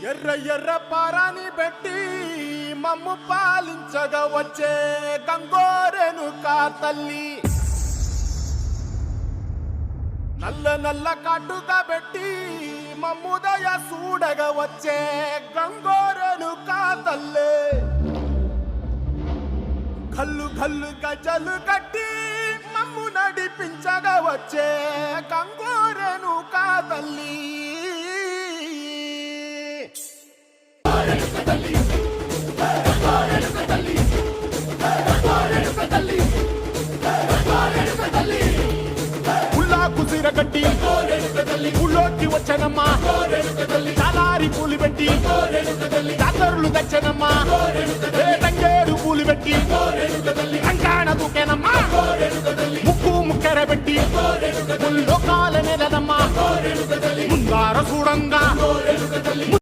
ఎర్ర ఎర్ర పారాని పెట్టి మమ్ము పాలించగా వచ్చే గంగోరెను కా తల్లి, నల్ల నల్ల కాటుగా పెట్టి మమ్ముదయ చూడగా వచ్చే గంగోరెను కా తల్లి, కల్లు కల్లు గజలు కట్టి మమ్ము నడిపించగా వచ్చే గంగోరెను కా తల్లి. కుసిరగట్టి ఊళ్ళోకి వచ్చనమ్మా, చాలారి పూలు పెట్టి జాతరులు తెచ్చనమ్మా, తంగేడు పూలు పెట్టి కంకాణ దూకేనమ్మా, ముక్కు ముక్కెర పెట్టి లోకాల నెలనమ్మా, ముందార చూడంగా